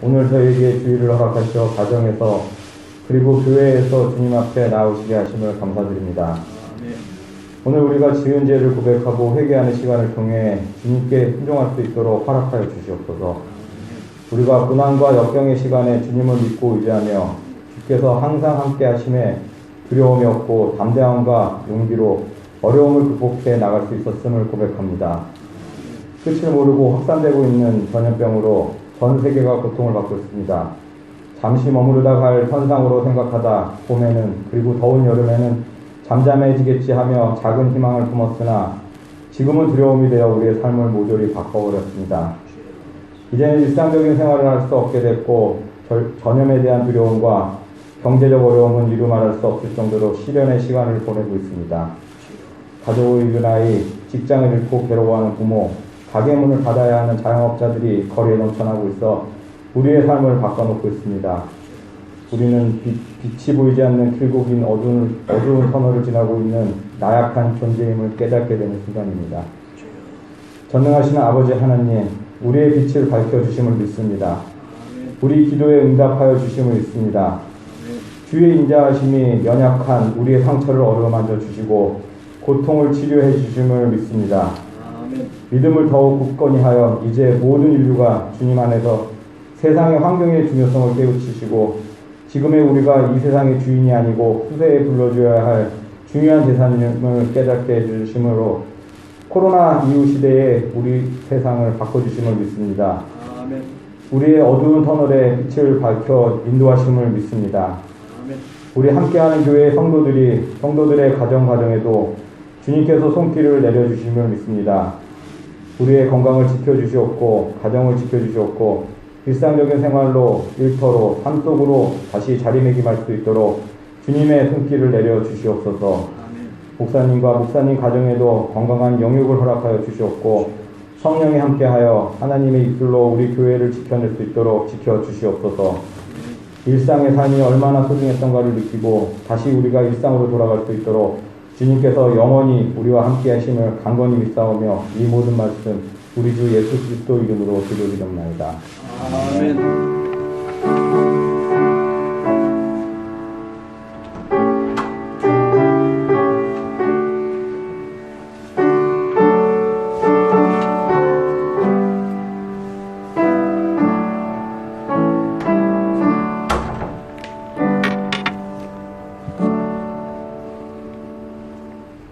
오늘 저에게 주의를 허락하시어 가정에서 그리고 교회에서 주님 앞에 나오시게 하심을 감사드립니다. 오늘 우리가 지은 죄를 고백하고 회개하는 시간을 통해 주님께 순종할 수 있도록 허락하여 주시옵소서. 우리가 고난과 역경의 시간에 주님을 믿고 의지하며 주께서 항상 함께 하심에 두려움이 없고 담대함과 용기로 어려움을 극복해 나갈 수 있었음을 고백합니다. 끝을 모르고 확산되고 있는 전염병으로 전 세계가 고통을 받고 있습니다. 잠시 머무르다 갈 현상으로 생각하다 봄에는 그리고 더운 여름에는 잠잠해지겠지 하며 작은 희망을 품었으나 지금은 두려움이 되어 우리의 삶을 모조리 바꿔버렸습니다. 이제는 일상적인 생활을 할 수 없게 됐고 전염에 대한 두려움과 경제적 어려움은 이루 말할 수 없을 정도로 시련의 시간을 보내고 있습니다. 가족을 잃은 아이, 직장을 잃고 괴로워하는 부모, 가게 문을 닫아야 하는 자영업자들이 거리에 넘쳐나고 있어 우리의 삶을 바꿔놓고 있습니다. 우리는 빛이 보이지 않는 길고 긴 어두운 터널을 지나고 있는 나약한 존재임을 깨닫게 되는 순간입니다. 전능하시는 아버지 하나님, 우리의 빛을 밝혀주심을 믿습니다. 우리 기도에 응답하여 주심을 믿습니다. 주의 인자하심이 연약한 우리의 상처를 어루만져 주시고 고통을 치료해 주심을 믿습니다. 믿음을 더욱 굳건히 하여 이제 모든 인류가 주님 안에서 세상의 환경의 중요성을 깨우치시고 지금의 우리가 이 세상의 주인이 아니고 후세에 불러줘야 할 중요한 재산임을 깨닫게 해주심으로 코로나 이후 시대에 우리 세상을 바꿔주심을 믿습니다. 아멘. 우리의 어두운 터널에 빛을 밝혀 인도하심을 믿습니다. 아멘. 우리 함께하는 교회의 성도들의 가정에도 주님께서 손길을 내려주심을 믿습니다. 우리의 건강을 지켜주시옵고 가정을 지켜주시옵고 일상적인 생활로 일터로 삶 속으로 다시 자리매김할 수 있도록 주님의 손길을 내려주시옵소서. 목사님과 목사님 가정에도 건강한 영육을 허락하여 주시옵고 성령이 함께하여 하나님의 입술로 우리 교회를 지켜낼 수 있도록 지켜주시옵소서. 일상의 삶이 얼마나 소중했던가를 느끼고 다시 우리가 일상으로 돌아갈 수 있도록 주님께서 영원히 우리와 함께 하심을 간건히 믿사오며 이 모든 말씀 우리 주 예수 그리스도 이름으로 기도드립니다. 아멘.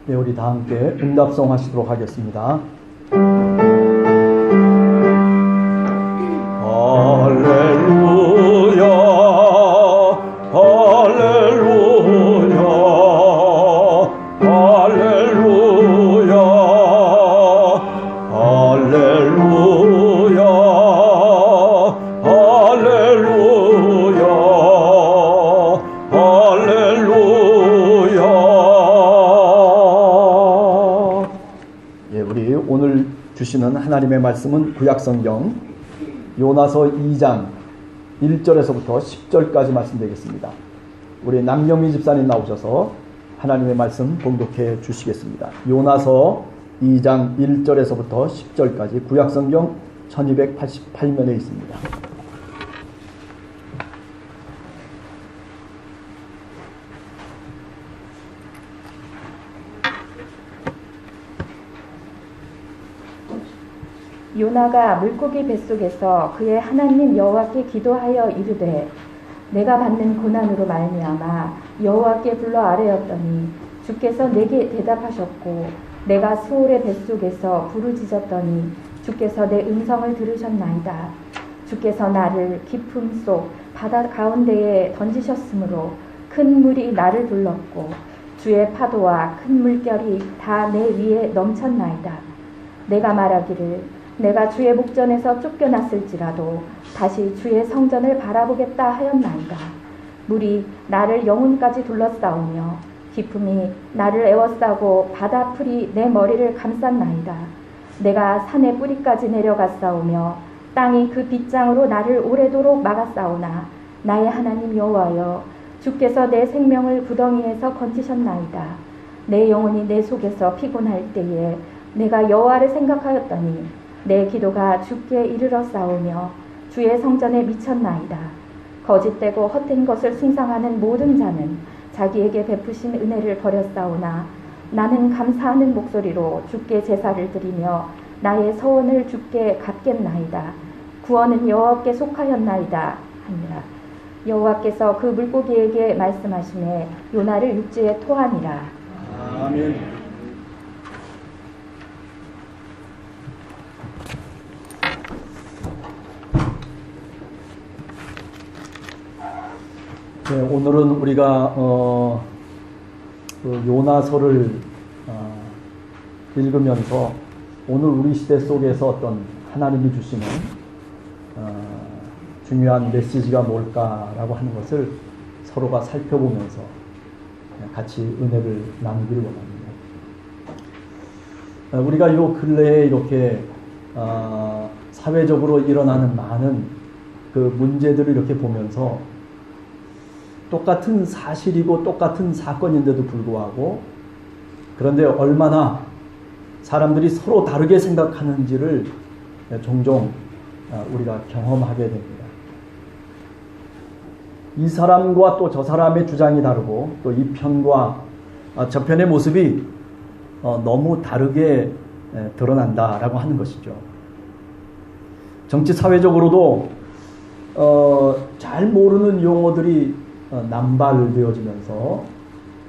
네, 우리 다 함께 응답송 하시도록 하겠습니다. 할렐루야 할렐루야 할렐루야 할렐루야 할렐루야 할렐루야. 예, 우리 오늘 주시는 하나님의 말씀은 구약성경 요나서 2장 1절에서부터 10절까지 말씀드리겠습니다. 우리 남경미 집사님 나오셔서 하나님의 말씀 봉독해 주시겠습니다. 요나서 2장 1절에서부터 10절까지 구약성경 1288면에 있습니다. 요나가 물고기 뱃속에서 그의 하나님 여호와께 기도하여 이르되 내가 받는 고난으로 말미암아 여호와께 불러 아뢰었더니 주께서 내게 대답하셨고 내가 수올의 뱃속에서 부르짖었더니 주께서 내 음성을 들으셨나이다. 주께서 나를 깊음 속 바다 가운데에 던지셨으므로 큰 물이 나를 둘렀고 주의 파도와 큰 물결이 다 내 위에 넘쳤나이다. 내가 말하기를 내가 주의 목전에서 쫓겨났을지라도 다시 주의 성전을 바라보겠다 하였나이다. 물이 나를 영혼까지 둘러싸우며 깊음이 나를 에워싸고 바다풀이 내 머리를 감쌌나이다. 내가 산의 뿌리까지 내려갔사오며 땅이 그 빗장으로 나를 오래도록 막았사오나 나의 하나님 여호와여 주께서 내 생명을 구덩이에서 건지셨나이다. 내 영혼이 내 속에서 피곤할 때에 내가 여호와를 생각하였더니 내 기도가 주께 이르러 싸우며 주의 성전에 미쳤나이다. 거짓되고 헛된 것을 숭상하는 모든 자는 자기에게 베푸신 은혜를 버렸사오나 나는 감사하는 목소리로 주께 제사를 드리며 나의 서원을 주께 갚겠나이다. 구원은 여호와께 속하였나이다 하니라. 여호와께서 그 물고기에게 말씀하시매 요나를 육지에 토하니라. 아멘. 네, 오늘은 우리가 그 요나서를 읽으면서 오늘 우리 시대 속에서 어떤 하나님이 주시는 중요한 메시지가 뭘까라고 하는 것을 서로가 살펴보면서 같이 은혜를 나누기를 원합니다. 우리가 요 근래에 이렇게 사회적으로 일어나는 많은 그 문제들을 이렇게 보면서 똑같은 사실이고 똑같은 사건인데도 불구하고 그런데 얼마나 사람들이 서로 다르게 생각하는지를 종종 우리가 경험하게 됩니다. 이 사람과 또 저 사람의 주장이 다르고 또 이 편과 저 편의 모습이 너무 다르게 드러난다라고 하는 것이죠. 정치 사회적으로도 잘 모르는 용어들이 남발되어지면서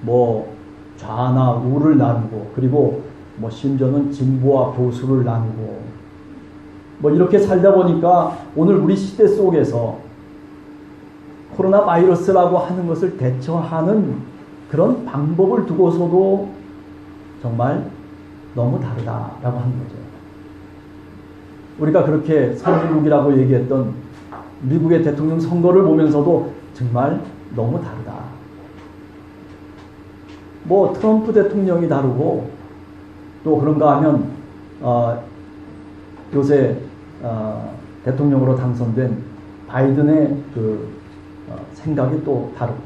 뭐 좌나 우를 나누고 그리고 뭐 심지어는 진보와 보수를 나누고 뭐 이렇게 살다 보니까 오늘 우리 시대 속에서 코로나 바이러스라고 하는 것을 대처하는 그런 방법을 두고서도 정말 너무 다르다라고 하는 거죠. 우리가 그렇게 선진국이라고 얘기했던 미국의 대통령 선거를 보면서도 정말 너무 다르다. 뭐 트럼프 대통령이 다르고 또 그런가 하면 요새 대통령으로 당선된 바이든의 그 생각이 또 다르고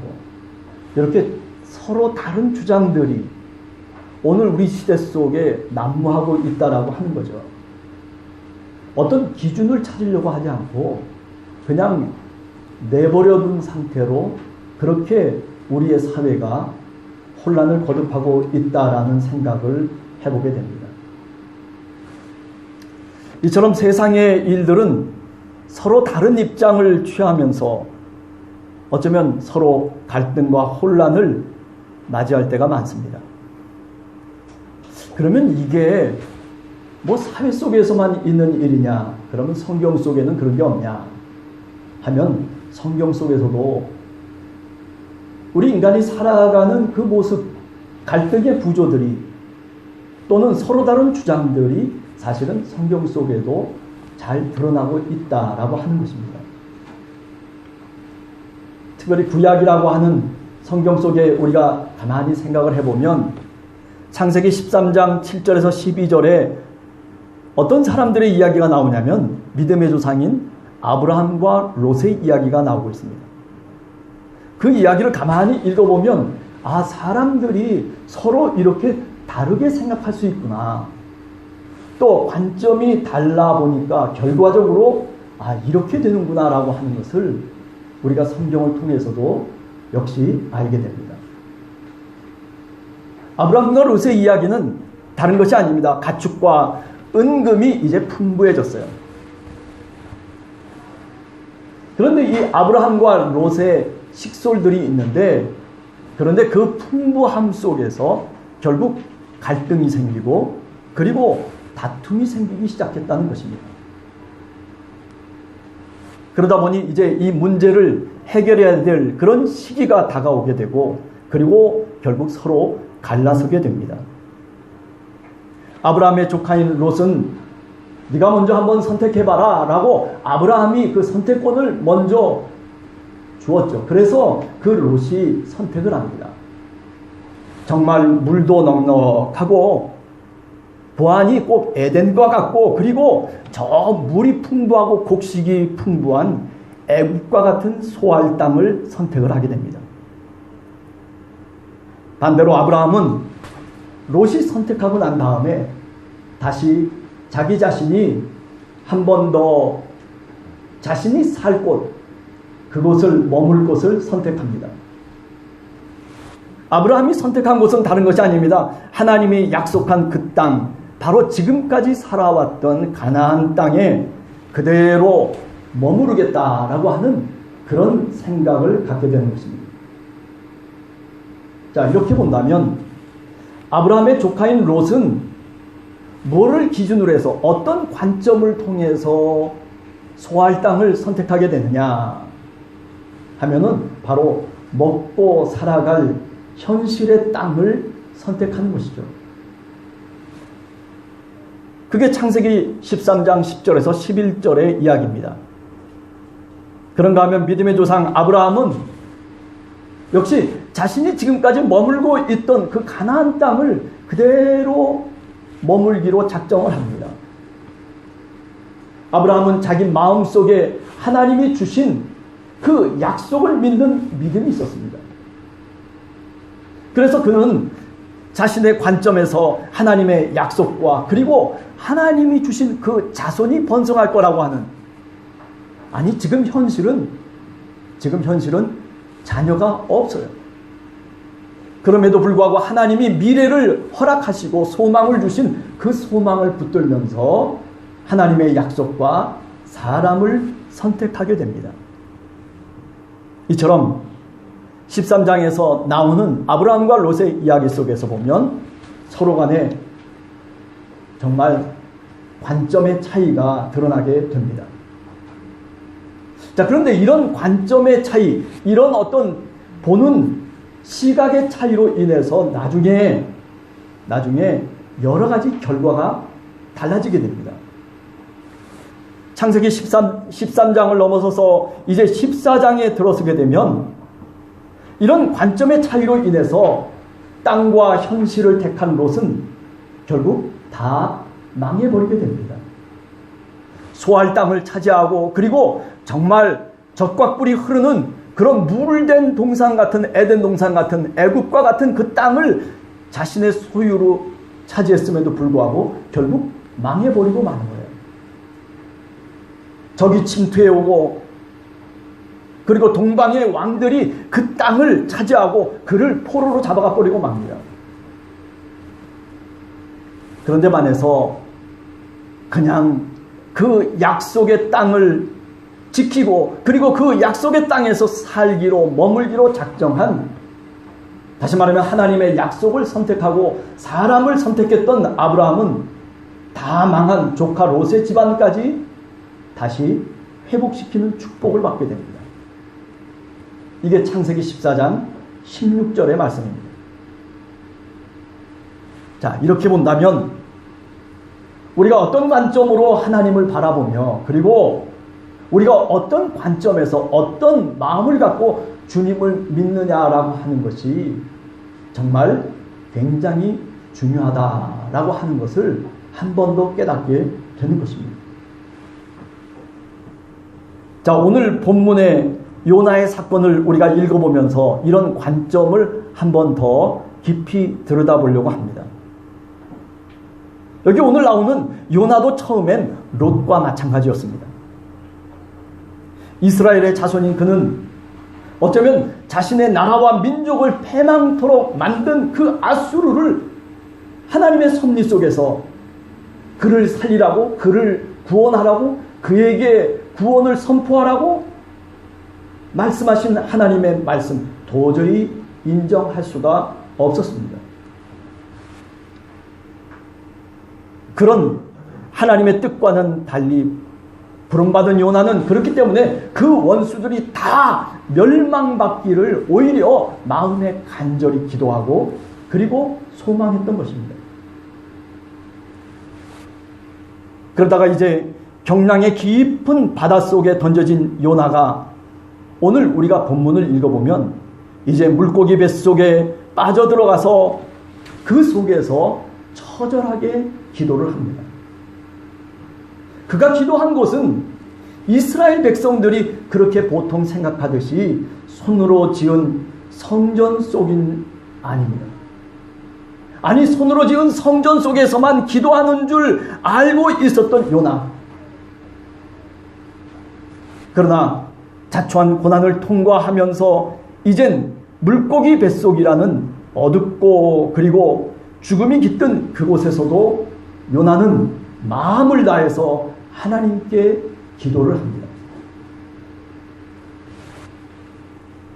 이렇게 서로 다른 주장들이 오늘 우리 시대 속에 난무하고 있다라고 하는 거죠. 어떤 기준을 찾으려고 하지 않고 그냥 내버려둔 상태로 그렇게 우리의 사회가 혼란을 거듭하고 있다라는 생각을 해보게 됩니다. 이처럼 세상의 일들은 서로 다른 입장을 취하면서 어쩌면 서로 갈등과 혼란을 맞이할 때가 많습니다. 그러면 이게 뭐 사회 속에서만 있는 일이냐? 그러면 성경 속에는 그런 게 없냐? 하면 성경 속에서도 우리 인간이 살아가는 그 모습, 갈등의 구조들이 또는 서로 다른 주장들이 사실은 성경 속에도 잘 드러나고 있다라고 하는 것입니다. 특별히 구약이라고 하는 성경 속에 우리가 가만히 생각을 해보면 창세기 13장 7절에서 12절에 어떤 사람들의 이야기가 나오냐면 믿음의 조상인 아브라함과 롯의 이야기가 나오고 있습니다. 그 이야기를 가만히 읽어보면 아, 사람들이 서로 이렇게 다르게 생각할 수 있구나. 또 관점이 달라 보니까 결과적으로 아, 이렇게 되는구나 라고 하는 것을 우리가 성경을 통해서도 역시 알게 됩니다. 아브라함과 롯의 이야기는 다른 것이 아닙니다. 가축과 은금이 이제 풍부해졌어요. 그런데 이 아브라함과 롯의 식솔들이 있는데 그런데 그 풍부함 속에서 결국 갈등이 생기고 그리고 다툼이 생기기 시작했다는 것입니다. 그러다 보니 이제 이 문제를 해결해야 될 그런 시기가 다가오게 되고 그리고 결국 서로 갈라서게 됩니다. 아브라함의 조카인 롯은 네가 먼저 한번 선택해봐라 라고 아브라함이 그 선택권을 먼저 주었죠. 그래서 그 롯이 선택을 합니다. 정말 물도 넉넉하고 보안이 꼭 에덴과 같고 그리고 저 물이 풍부하고 곡식이 풍부한 애국과 같은 소알 땅을 선택을 하게 됩니다. 반대로 아브라함은 롯이 선택하고 난 다음에 다시 자기 자신이 한 번 더 자신이 살 곳, 그곳을 머물 곳을 선택합니다. 아브라함이 선택한 곳은 다른 것이 아닙니다. 하나님이 약속한 그 땅, 바로 지금까지 살아왔던 가나안 땅에 그대로 머무르겠다라고 하는 그런 생각을 갖게 되는 것입니다. 자, 이렇게 본다면 아브라함의 조카인 롯은 뭐를 기준으로 해서 어떤 관점을 통해서 소할 땅을 선택하게 되느냐 하면은 바로 먹고 살아갈 현실의 땅을 선택하는 것이죠. 그게 창세기 13장 10절에서 11절의 이야기입니다. 그런가 하면 믿음의 조상 아브라함은 역시 자신이 지금까지 머물고 있던 그 가나안 땅을 그대로 머물기로 작정을 합니다. 아브라함은 자기 마음속에 하나님이 주신 그 약속을 믿는 믿음이 있었습니다. 그래서 그는 자신의 관점에서 하나님의 약속과 그리고 하나님이 주신 그 자손이 번성할 거라고 하는, 아니 지금 현실은 자녀가 없어요. 그럼에도 불구하고 하나님이 미래를 허락하시고 소망을 주신 그 소망을 붙들면서 하나님의 약속과 사람을 선택하게 됩니다. 이처럼 13장에서 나오는 아브라함과 롯의 이야기 속에서 보면 서로 간에 정말 관점의 차이가 드러나게 됩니다. 자, 그런데 이런 관점의 차이, 이런 어떤 보는 시각의 차이로 인해서 나중에 여러 가지 결과가 달라지게 됩니다. 창세기 13장을 넘어서서 이제 14장에 들어서게 되면 이런 관점의 차이로 인해서 땅과 현실을 택한 롯은 결국 다 망해버리게 됩니다. 소할 땅을 차지하고 그리고 정말 젖과 꿀이 흐르는 그런 물된 동산 같은 에덴 동산 같은 애굽과 같은 그 땅을 자신의 소유로 차지했음에도 불구하고 결국 망해버리고 마는 거예요. 적이 침투해오고 그리고 동방의 왕들이 그 땅을 차지하고 그를 포로로 잡아가 버리고 맙니다. 그런데 반해서 그냥 그 약속의 땅을 지키고 그리고 그 약속의 땅에서 살기로 머물기로 작정한, 다시 말하면 하나님의 약속을 선택하고 사람을 선택했던 아브라함은 다 망한 조카 롯의 집안까지 다시 회복시키는 축복을 받게 됩니다. 이게 창세기 14장 16절의 말씀입니다. 자, 이렇게 본다면 우리가 어떤 관점으로 하나님을 바라보며 그리고 우리가 어떤 관점에서 어떤 마음을 갖고 주님을 믿느냐라고 하는 것이 정말 굉장히 중요하다라고 하는 것을 한 번 더 깨닫게 되는 것입니다. 자, 오늘 본문의 요나의 사건을 우리가 읽어보면서 이런 관점을 한 번 더 깊이 들여다보려고 합니다. 여기 오늘 나오는 요나도 처음엔 롯과 마찬가지였습니다. 이스라엘의 자손인 그는 어쩌면 자신의 나라와 민족을 패망토록 만든 그 아수르를 하나님의 섭리 속에서 그를 살리라고, 그를 구원하라고, 그에게 구원을 선포하라고 말씀하신 하나님의 말씀 도저히 인정할 수가 없었습니다. 그런 하나님의 뜻과는 달리 부름받은 요나는 그렇기 때문에 그 원수들이 다 멸망받기를 오히려 마음에 간절히 기도하고 그리고 소망했던 것입니다. 그러다가 이제 경랑의 깊은 바닷속에 던져진 요나가 오늘 우리가 본문을 읽어보면 이제 물고기 뱃속에 빠져들어가서 그 속에서 처절하게 기도를 합니다. 그가 기도한 곳은 이스라엘 백성들이 그렇게 보통 생각하듯이 손으로 지은 성전 속인 아닙니다. 아니, 손으로 지은 성전 속에서만 기도하는 줄 알고 있었던 요나. 그러나 자초한 고난을 통과하면서 이젠 물고기 뱃속이라는 어둡고 그리고 죽음이 깃든 그곳에서도 요나는 마음을 다해서 하나님께 기도를 합니다.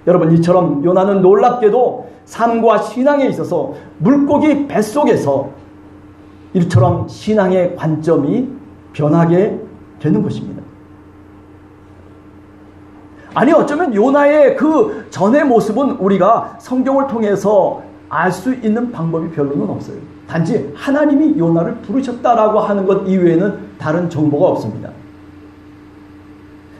여러분, 이처럼 요나는 놀랍게도 삶과 신앙에 있어서 물고기 뱃속에서 이처럼 신앙의 관점이 변하게 되는 것입니다. 아니, 어쩌면 요나의 그 전의 모습은 우리가 성경을 통해서 알 수 있는 방법이 별로는 없어요. 단지 하나님이 요나를 부르셨다라고 하는 것 이외에는 다른 정보가 없습니다.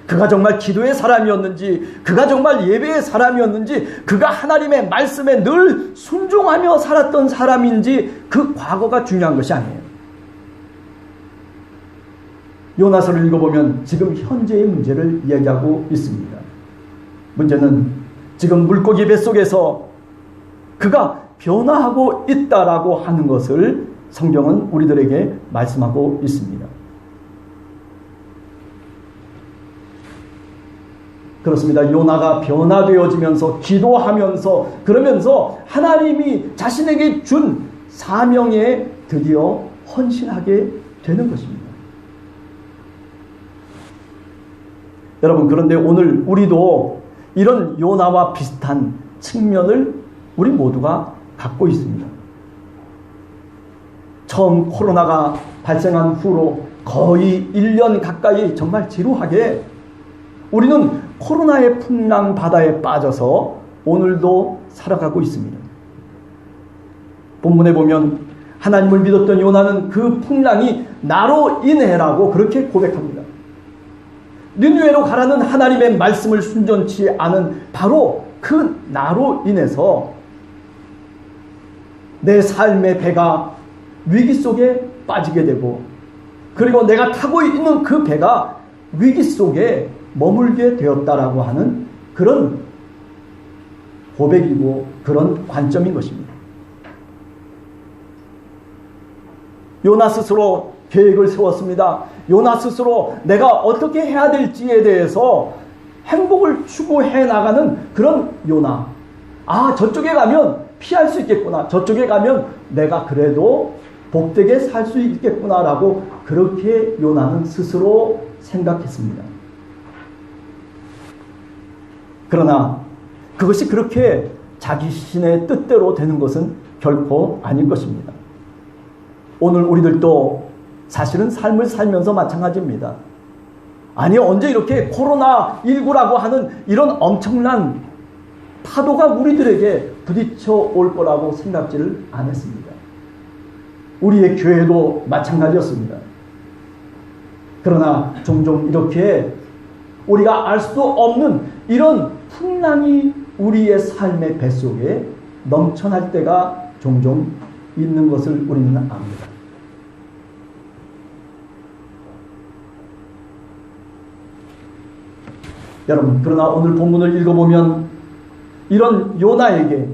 그가 정말 기도의 사람이었는지, 그가 정말 예배의 사람이었는지, 그가 하나님의 말씀에 늘 순종하며 살았던 사람인지 그 과거가 중요한 것이 아니에요. 요나서를 읽어보면 지금 현재의 문제를 이야기하고 있습니다. 문제는 지금 물고기 뱃속에서 그가 변화하고 있다라고 하는 것을 성경은 우리들에게 말씀하고 있습니다. 그렇습니다. 요나가 변화되어지면서 기도하면서 그러면서 하나님이 자신에게 준 사명에 드디어 헌신하게 되는 것입니다. 여러분, 그런데 오늘 우리도 이런 요나와 비슷한 측면을 우리 모두가 갖고 있습니다. 처음 코로나가 발생한 후로 거의 1년 가까이 정말 지루하게 우리는 코로나의 풍랑 바다에 빠져서 오늘도 살아가고 있습니다. 본문에 보면 하나님을 믿었던 요나는 그 풍랑이 나로 인해라고 그렇게 고백합니다. 니느웨로 가라는 하나님의 말씀을 순전치 않은 바로 그 나로 인해서 내 삶의 배가 위기 속에 빠지게 되고, 그리고 내가 타고 있는 그 배가 위기 속에 머물게 되었다라고 하는 그런 고백이고 그런 관점인 것입니다. 요나 스스로 계획을 세웠습니다. 요나 스스로 내가 어떻게 해야 될지에 대해서 행복을 추구해 나가는 그런 요나. 아, 저쪽에 가면 피할 수 있겠구나. 저쪽에 가면 내가 그래도 복되게 살 수 있겠구나라고 그렇게 요나는 스스로 생각했습니다. 그러나 그것이 그렇게 자기 신의 뜻대로 되는 것은 결코 아닐 것입니다. 오늘 우리들도 사실은 삶을 살면서 마찬가지입니다. 아니, 언제 이렇게 코로나19라고 하는 이런 엄청난 파도가 우리들에게 부딪혀 올 거라고 생각지를 않았습니다. 우리의 교회도 마찬가지였습니다. 그러나 종종 이렇게 우리가 알 수도 없는 이런 풍랑이 우리의 삶의 뱃속에 넘쳐날 때가 종종 있는 것을 우리는 압니다. 여러분, 그러나 오늘 본문을 읽어보면 이런 요나에게,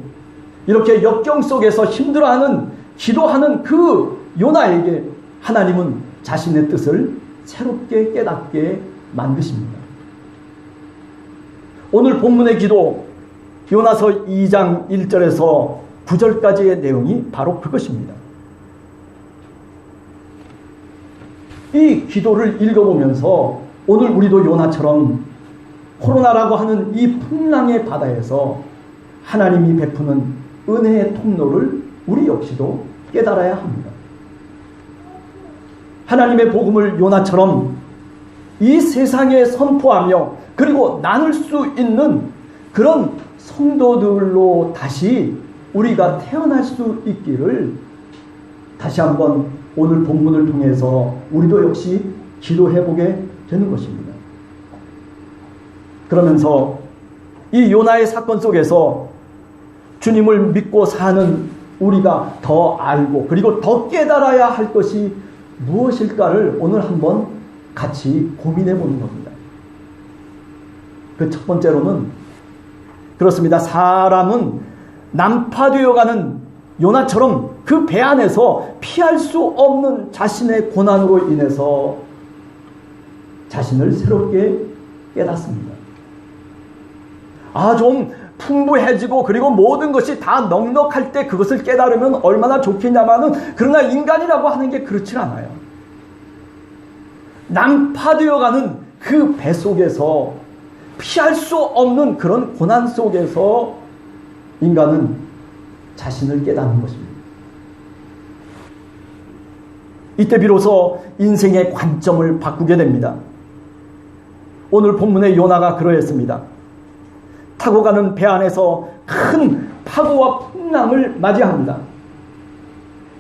이렇게 역경 속에서 힘들어하는, 기도하는 그 요나에게 하나님은 자신의 뜻을 새롭게 깨닫게 만드십니다. 오늘 본문의 기도, 요나서 2장 1절에서 9절까지의 내용이 바로 그것입니다. 이 기도를 읽어보면서 오늘 우리도 요나처럼 코로나라고 하는 이 풍랑의 바다에서 하나님이 베푸는 은혜의 통로를 우리 역시도 깨달아야 합니다. 하나님의 복음을 요나처럼 이 세상에 선포하며 그리고 나눌 수 있는 그런 성도들로 다시 우리가 태어날 수 있기를 다시 한번 오늘 본문을 통해서 우리도 역시 기도해보게 되는 것입니다. 그러면서 이 요나의 사건 속에서 주님을 믿고 사는 우리가 더 알고 그리고 더 깨달아야 할 것이 무엇일까를 오늘 한번 같이 고민해 보는 겁니다. 그 첫 번째로는 그렇습니다. 사람은 난파되어가는 요나처럼 그 배 안에서 피할 수 없는 자신의 고난으로 인해서 자신을 새롭게 깨닫습니다. 좀 풍부해지고 그리고 모든 것이 다 넉넉할 때 그것을 깨달으면 얼마나 좋겠냐마는, 그러나 인간이라고 하는 게 그렇지 않아요. 난파되어가는 그 배 속에서 피할 수 없는 그런 고난 속에서 인간은 자신을 깨닫는 것입니다. 이때 비로소 인생의 관점을 바꾸게 됩니다. 오늘 본문의 요나가 그러했습니다. 타고 가는 배 안에서 큰 파도와 풍랑을 맞이합니다.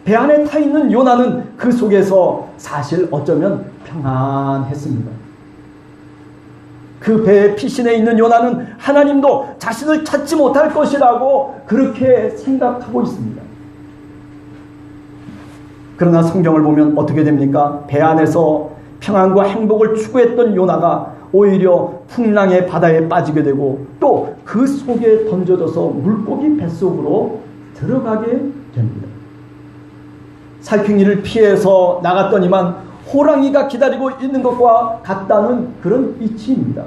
배 안에 타 있는 요나는 그 속에서 사실 어쩌면 평안했습니다. 그 배의 피신에 있는 요나는 하나님도 자신을 찾지 못할 것이라고 그렇게 생각하고 있습니다. 그러나 성경을 보면 어떻게 됩니까? 배 안에서 평안과 행복을 추구했던 요나가 오히려 풍랑의 바다에 빠지게 되고 또 그 속에 던져져서 물고기 뱃속으로 들어가게 됩니다. 살쾡이를 피해서 나갔더니만 호랑이가 기다리고 있는 것과 같다는 그런 이치입니다.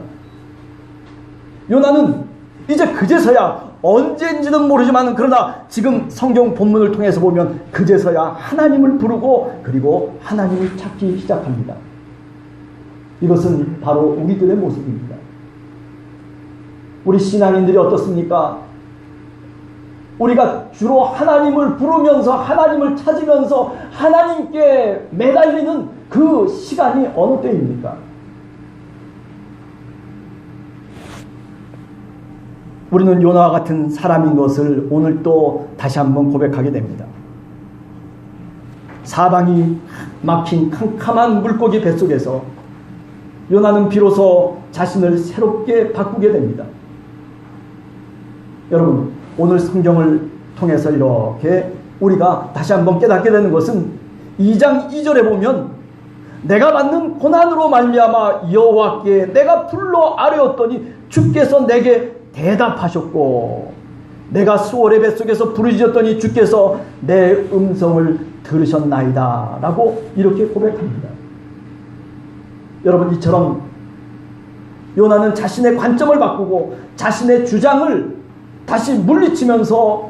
요나는 이제 그제서야, 언제인지는 모르지만 그러나 지금 성경 본문을 통해서 보면 그제서야 하나님을 부르고 그리고 하나님을 찾기 시작합니다. 이것은 바로 우리들의 모습입니다. 우리 신앙인들이 어떻습니까? 우리가 주로 하나님을 부르면서 하나님을 찾으면서 하나님께 매달리는 그 시간이 어느 때입니까? 우리는 요나와 같은 사람인 것을 오늘 또 다시 한번 고백하게 됩니다. 사방이 막힌 캄캄한 물고기 뱃속에서 요나는 비로소 자신을 새롭게 바꾸게 됩니다. 여러분, 오늘 성경을 통해서 이렇게 우리가 다시 한번 깨닫게 되는 것은 2장 2절에 보면 내가 받는 고난으로 말미암아 여호와께 내가 불러 아뢰었더니 주께서 내게 대답하셨고 내가 수월의 뱃속에서 부르짖었더니 주께서 내 음성을 들으셨나이다 라고 이렇게 고백합니다. 여러분, 이처럼 요나는 자신의 관점을 바꾸고 자신의 주장을 다시 물리치면서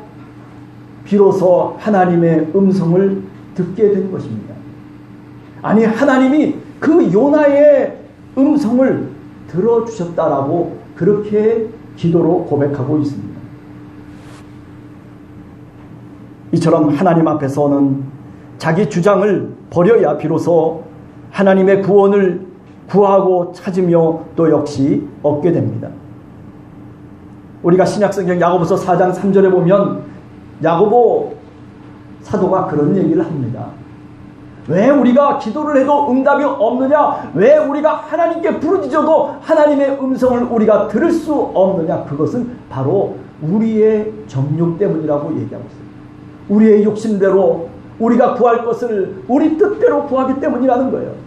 비로소 하나님의 음성을 듣게 된 것입니다. 아니, 하나님이 그 요나의 음성을 들어주셨다라고 그렇게 기도로 고백하고 있습니다. 이처럼 하나님 앞에서는 자기 주장을 버려야 비로소 하나님의 구원을 구하고 찾으며 또 역시 얻게 됩니다. 우리가 신약성경 야고보서 4장 3절에 보면 야고보 사도가 그런 얘기를 합니다. 왜 우리가 기도를 해도 응답이 없느냐? 왜 우리가 하나님께 부르짖어도 하나님의 음성을 우리가 들을 수 없느냐? 그것은 바로 우리의 정욕 때문이라고 얘기하고 있습니다. 우리의 욕심대로 우리가 구할 것을 우리 뜻대로 구하기 때문이라는 거예요.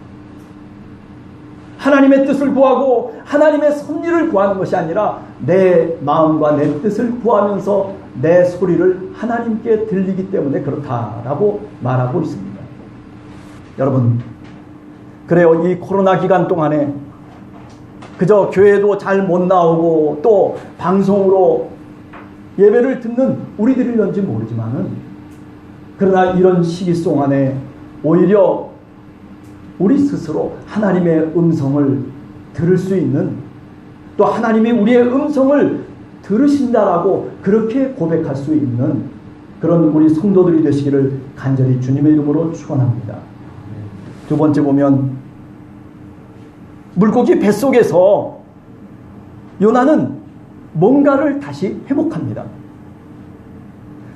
하나님의 뜻을 구하고 하나님의 섭리를 구하는 것이 아니라 내 마음과 내 뜻을 구하면서 내 소리를 하나님께 들리기 때문에 그렇다라고 말하고 있습니다. 여러분, 그래요. 이 코로나 기간 동안에 그저 교회도 잘 못 나오고 또 방송으로 예배를 듣는 우리들일런지 모르지만은 그러나 이런 시기 동안에 오히려 우리 스스로 하나님의 음성을 들을 수 있는, 또 하나님이 우리의 음성을 들으신다라고 그렇게 고백할 수 있는 그런 우리 성도들이 되시기를 간절히 주님의 이름으로 축원합니다. 두 번째 보면 물고기 뱃속에서 요나는 뭔가를 다시 회복합니다.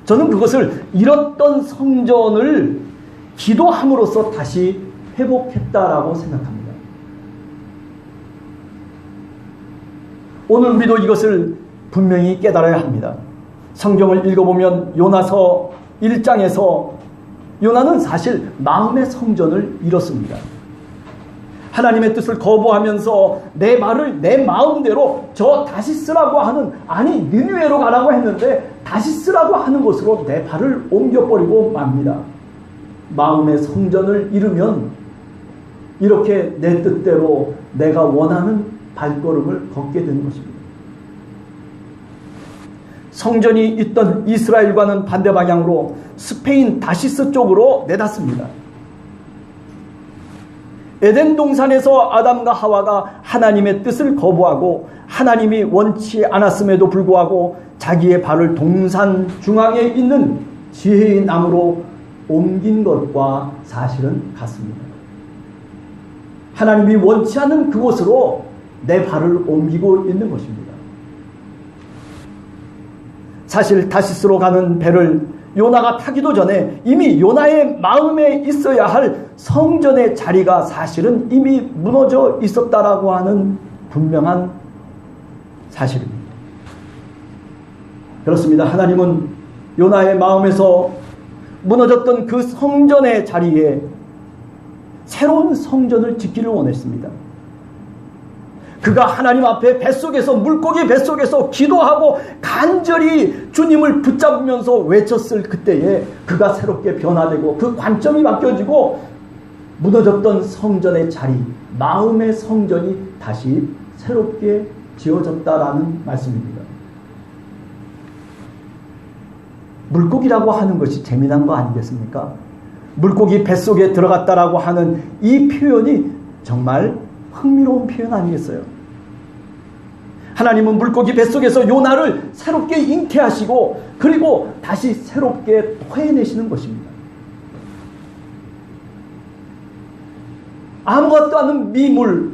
저는 그것을 잃었던 성전을 기도함으로써 다시 회복했다라고 생각합니다. 오늘 우리도 이것을 분명히 깨달아야 합니다. 성경을 읽어보면 요나서 1장에서 요나는 사실 마음의 성전을 잃었습니다. 하나님의 뜻을 거부하면서 내 말을 내 마음대로 저 다시스라고 하는, 아니 느느웨로 가라고 했는데 다시스라고 하는 곳으로 내 발을 옮겨버리고 맙니다. 마음의 성전을 잃으면 이렇게 내 뜻대로 내가 원하는 발걸음을 걷게 되는 것입니다. 성전이 있던 이스라엘과는 반대 방향으로 스페인 다시스 쪽으로 내닫습니다. 에덴 동산에서 아담과 하와가 하나님의 뜻을 거부하고 하나님이 원치 않았음에도 불구하고 자기의 발을 동산 중앙에 있는 지혜의 나무로 옮긴 것과 사실은 같습니다. 하나님이 원치 않는 그곳으로 내 발을 옮기고 있는 것입니다. 사실 다시스로 가는 배를 요나가 타기도 전에 이미 요나의 마음에 있어야 할 성전의 자리가 사실은 이미 무너져 있었다라고 하는 분명한 사실입니다. 그렇습니다. 하나님은 요나의 마음에서 무너졌던 그 성전의 자리에 새로운 성전을 짓기를 원했습니다. 그가 하나님 앞에 뱃속에서 물고기 뱃속에서 기도하고 간절히 주님을 붙잡으면서 외쳤을 그때에 그가 새롭게 변화되고 그 관점이 바뀌어지고 무너졌던 성전의 자리, 마음의 성전이 다시 새롭게 지어졌다라는 말씀입니다. 물고기라고 하는 것이 재미난 거 아니겠습니까? 물고기 뱃속에 들어갔다라고 하는 이 표현이 정말 흥미로운 표현 아니겠어요? 하나님은 물고기 뱃속에서 요나를 새롭게 잉태하시고 그리고 다시 새롭게 토해내시는 것입니다. 아무것도 않은 미물,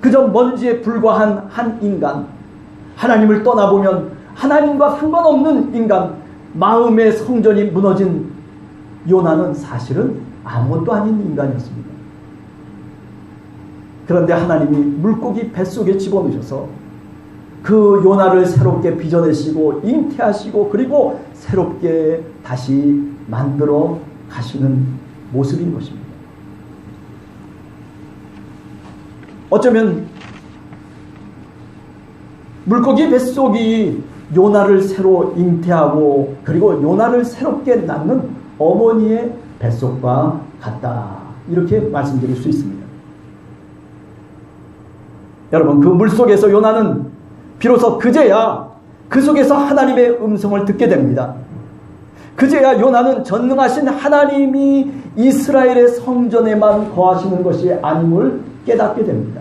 그저 먼지에 불과한 한 인간, 하나님을 떠나보면 하나님과 상관없는 인간, 마음의 성전이 무너진 요나는 사실은 아무것도 아닌 인간이었습니다. 그런데 하나님이 물고기 뱃속에 집어넣으셔서 그 요나를 새롭게 빚어내시고 잉태하시고 그리고 새롭게 다시 만들어 가시는 모습인 것입니다. 어쩌면 물고기 뱃속이 요나를 새로 잉태하고 그리고 요나를 새롭게 낳는 어머니의 뱃속과 같다, 이렇게 말씀드릴 수 있습니다. 여러분, 그 물속에서 요나는 비로소 그제야 그 속에서 하나님의 음성을 듣게 됩니다. 그제야 요나는 전능하신 하나님이 이스라엘의 성전에만 거하시는 것이 아님을 깨닫게 됩니다.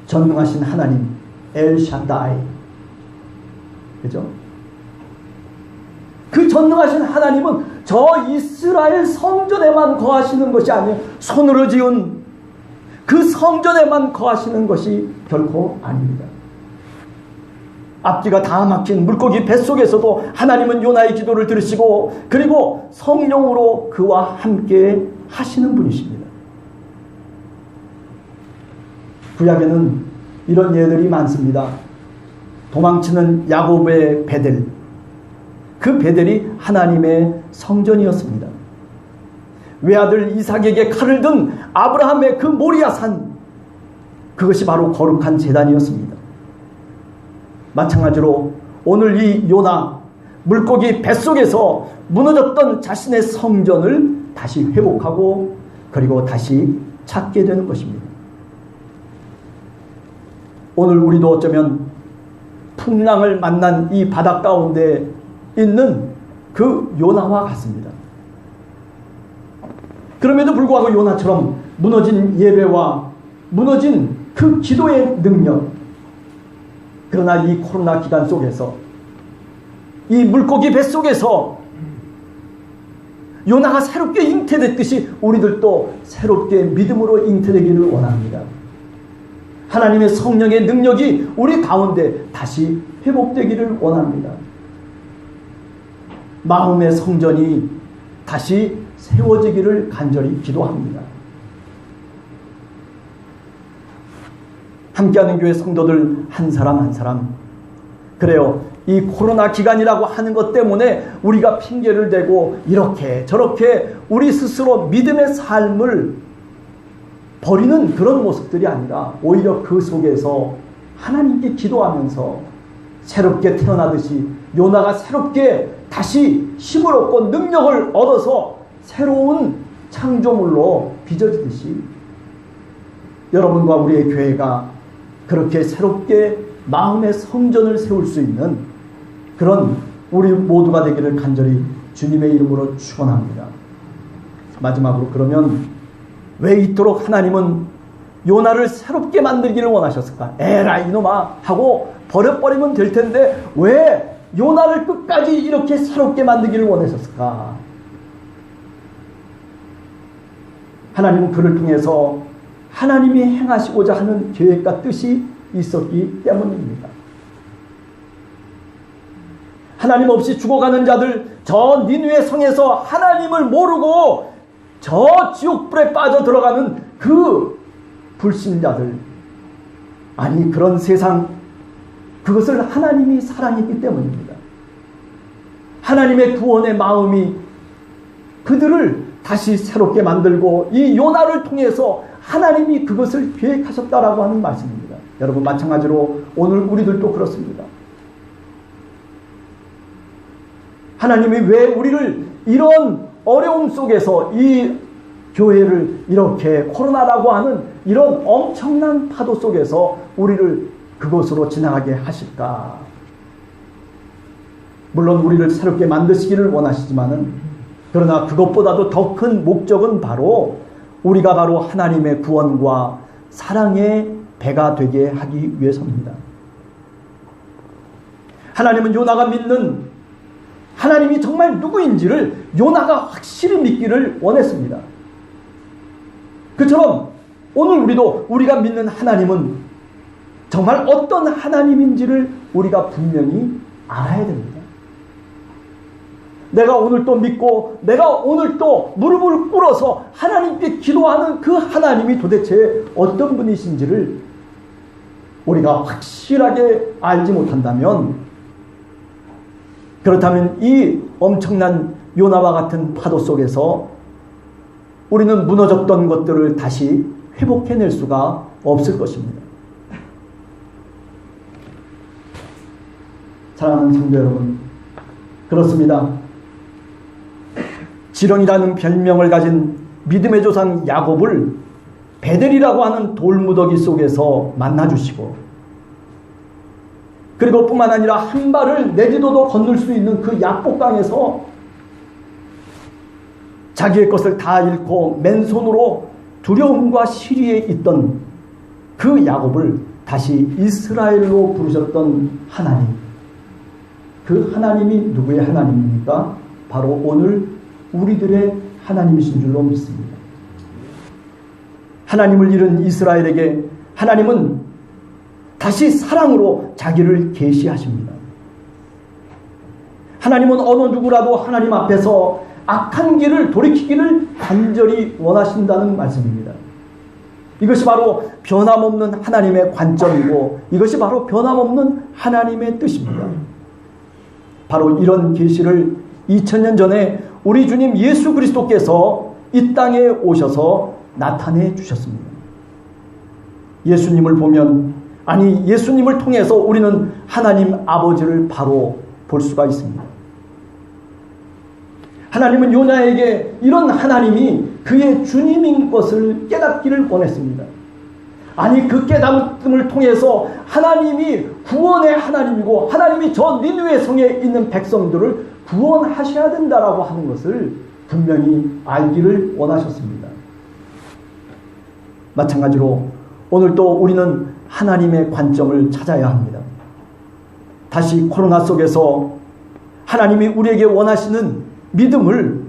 전능하신 하나님 엘샤다이, 그죠? 그 전능하신 하나님은 저 이스라엘 성전에만 거하시는 것이 아니에요. 손으로 지은 그 성전에만 거하시는 것이 결코 아닙니다. 앞뒤가 다 막힌 물고기 뱃속에서도 하나님은 요나의 기도를 들으시고 그리고 성령으로 그와 함께 하시는 분이십니다. 구약에는 이런 예들이 많습니다. 도망치는 야곱의 베델, 그 베델이 하나님의 성전이었습니다. 외아들 이삭에게 칼을 든 아브라함의 그 모리아산, 그것이 바로 거룩한 제단이었습니다. 마찬가지로 오늘 이 요나, 물고기 뱃속에서 무너졌던 자신의 성전을 다시 회복하고 그리고 다시 찾게 되는 것입니다. 오늘 우리도 어쩌면 풍랑을 만난 이 바다 가운데 있는 그 요나와 같습니다. 그럼에도 불구하고 요나처럼 무너진 예배와 무너진 그 기도의 능력, 그러나 이 코로나 기간 속에서 이 물고기 뱃속에서 요나가 새롭게 잉태됐듯이 우리들도 새롭게 믿음으로 잉태되기를 원합니다. 하나님의 성령의 능력이 우리 가운데 다시 회복되기를 원합니다. 마음의 성전이 다시 세워지기를 간절히 기도합니다. 함께하는 교회 성도들 한 사람 한 사람, 그래요, 이 코로나 기간이라고 하는 것 때문에 우리가 핑계를 대고 이렇게 저렇게 우리 스스로 믿음의 삶을 버리는 그런 모습들이 아니라 오히려 그 속에서 하나님께 기도하면서 새롭게 태어나듯이 요나가 새롭게 다시 힘을 얻고 능력을 얻어서 새로운 창조물로 빚어지듯이 여러분과 우리의 교회가 그렇게 새롭게 마음의 성전을 세울 수 있는 그런 우리 모두가 되기를 간절히 주님의 이름으로 축원합니다. 마지막으로 그러면 왜 이토록 하나님은 요나를 새롭게 만들기를 원하셨을까? 에라 이놈아 하고 버려버리면 될 텐데 왜 요나를 끝까지 이렇게 새롭게 만들기를 원하셨을까? 하나님은 그를 통해서 하나님이 행하시고자 하는 계획과 뜻이 있었기 때문입니다. 하나님 없이 죽어가는 자들, 저 니느웨 성에서 하나님을 모르고 저 지옥불에 빠져 들어가는 그 불신자들, 아니 그런 세상, 그것을 하나님이 사랑했기 때문입니다. 하나님의 구원의 마음이 그들을 다시 새롭게 만들고 이 요나를 통해서 하나님이 그것을 계획하셨다라고 하는 말씀입니다. 여러분, 마찬가지로 오늘 우리들도 그렇습니다. 하나님이 왜 우리를 이런 어려움 속에서 이 교회를 이렇게 코로나라고 하는 이런 엄청난 파도 속에서 우리를 그곳으로 지나가게 하실까? 물론 우리를 새롭게 만드시기를 원하시지만은, 그러나 그것보다도 더 큰 목적은 바로 우리가 바로 하나님의 구원과 사랑의 배가 되게 하기 위해서입니다. 하나님은 요나가 믿는 하나님이 정말 누구인지를 요나가 확실히 믿기를 원했습니다. 그처럼 오늘 우리가 믿는 하나님은 정말 어떤 하나님인지를 우리가 분명히 알아야 됩니다. 내가 오늘 또 믿고 내가 오늘 또 무릎을 꿇어서 하나님께 기도하는 그 하나님이 도대체 어떤 분이신지를 우리가 확실하게 알지 못한다면, 그렇다면 이 엄청난 요나와 같은 파도 속에서 우리는 무너졌던 것들을 다시 회복해낼 수가 없을 것입니다. 사랑하는 성도 여러분, 그렇습니다. 지렁이라는 별명을 가진 믿음의 조상 야곱을 베델이라고 하는 돌무더기 속에서 만나주시고, 그리고 뿐만 아니라 한 발을 내디도도 건널 수 있는 그 약복강에서 자기의 것을 다 잃고 맨손으로 두려움과 시리에 있던 그 야곱을 다시 이스라엘로 부르셨던 하나님, 그 하나님이 누구의 하나님입니까? 바로 오늘 우리들의 하나님이신 줄로 믿습니다. 하나님을 잃은 이스라엘에게 하나님은 다시 사랑으로 자기를 계시하십니다. 하나님은 어느 누구라도 하나님 앞에서 악한 길을 돌이키기를 간절히 원하신다는 말씀입니다. 이것이 바로 변함없는 하나님의 관점이고, 이것이 바로 변함없는 하나님의 뜻입니다. 바로 이런 계시를 2000년 전에 우리 주님 예수 그리스도께서 이 땅에 오셔서 나타내 주셨습니다. 예수님을 보면, 아니 예수님을 통해서 우리는 하나님 아버지를 바로 볼 수가 있습니다. 하나님은 요나에게 이런 하나님이 그의 주님인 것을 깨닫기를 원했습니다. 아니 그 깨달음을 통해서 하나님이 구원의 하나님이고 하나님이 저 니느웨 성에 있는 백성들을 구원하셔야 된다라고 하는 것을 분명히 알기를 원하셨습니다. 마찬가지로 오늘도 우리는 하나님의 관점을 찾아야 합니다. 다시 코로나 속에서 하나님이 우리에게 원하시는 믿음을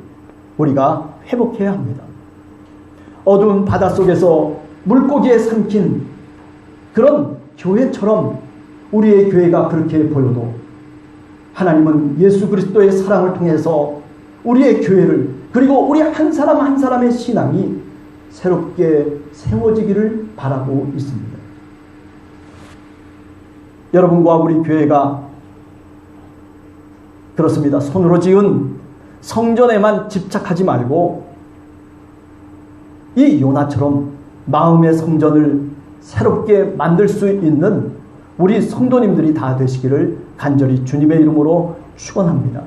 우리가 회복해야 합니다. 어두운 바닷속에서 물고기에 삼킨 그런 교회처럼 우리의 교회가 그렇게 보여도 하나님은 예수 그리스도의 사랑을 통해서 우리의 교회를, 그리고 우리 한 사람 한 사람의 신앙이 새롭게 세워지기를 바라고 있습니다. 여러분과 우리 교회가 그렇습니다. 손으로 지은 성전에만 집착하지 말고 이 요나처럼 마음의 성전을 새롭게 만들 수 있는 우리 성도님들이 다 되시기를 간절히 주님의 이름으로 축원합니다.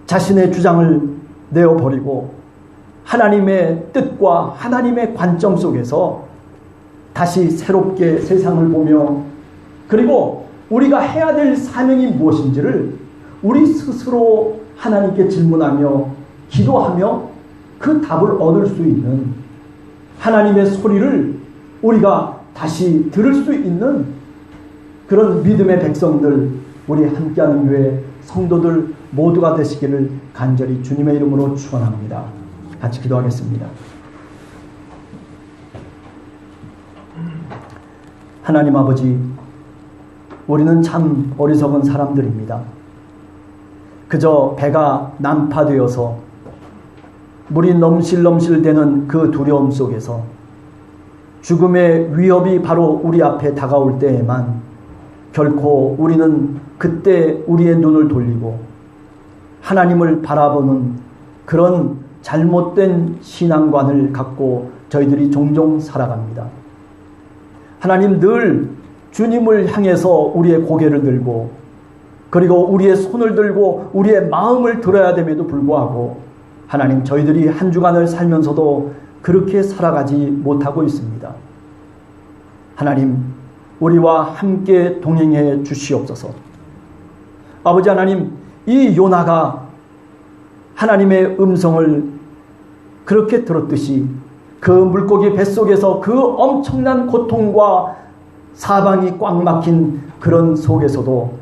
자신의 주장을 내어버리고 하나님의 뜻과 하나님의 관점 속에서 다시 새롭게 세상을 보며 그리고 우리가 해야 될 사명이 무엇인지를 우리 스스로 하나님께 질문하며 기도하며 그 답을 얻을 수 있는 하나님의 소리를 우리가 다시 들을 수 있는 그런 믿음의 백성들, 우리 함께하는 교회 성도들 모두가 되시기를 간절히 주님의 이름으로 축원합니다. 같이 기도하겠습니다. 하나님 아버지, 우리는 참 어리석은 사람들입니다. 그저 배가 난파되어서 물이 넘실넘실대는 그 두려움 속에서 죽음의 위협이 바로 우리 앞에 다가올 때에만 결코 우리는 그때 우리의 눈을 돌리고 하나님을 바라보는 그런 잘못된 신앙관을 갖고 저희들이 종종 살아갑니다. 하나님, 늘 주님을 향해서 우리의 고개를 들고 그리고 우리의 손을 들고 우리의 마음을 들어야 됨에도 불구하고 하나님, 저희들이 한 주간을 살면서도 그렇게 살아가지 못하고 있습니다. 하나님, 우리와 함께 동행해 주시옵소서. 아버지 하나님, 이 요나가 하나님의 음성을 그렇게 들었듯이 그 물고기 뱃속에서 그 엄청난 고통과 사방이 꽉 막힌 그런 속에서도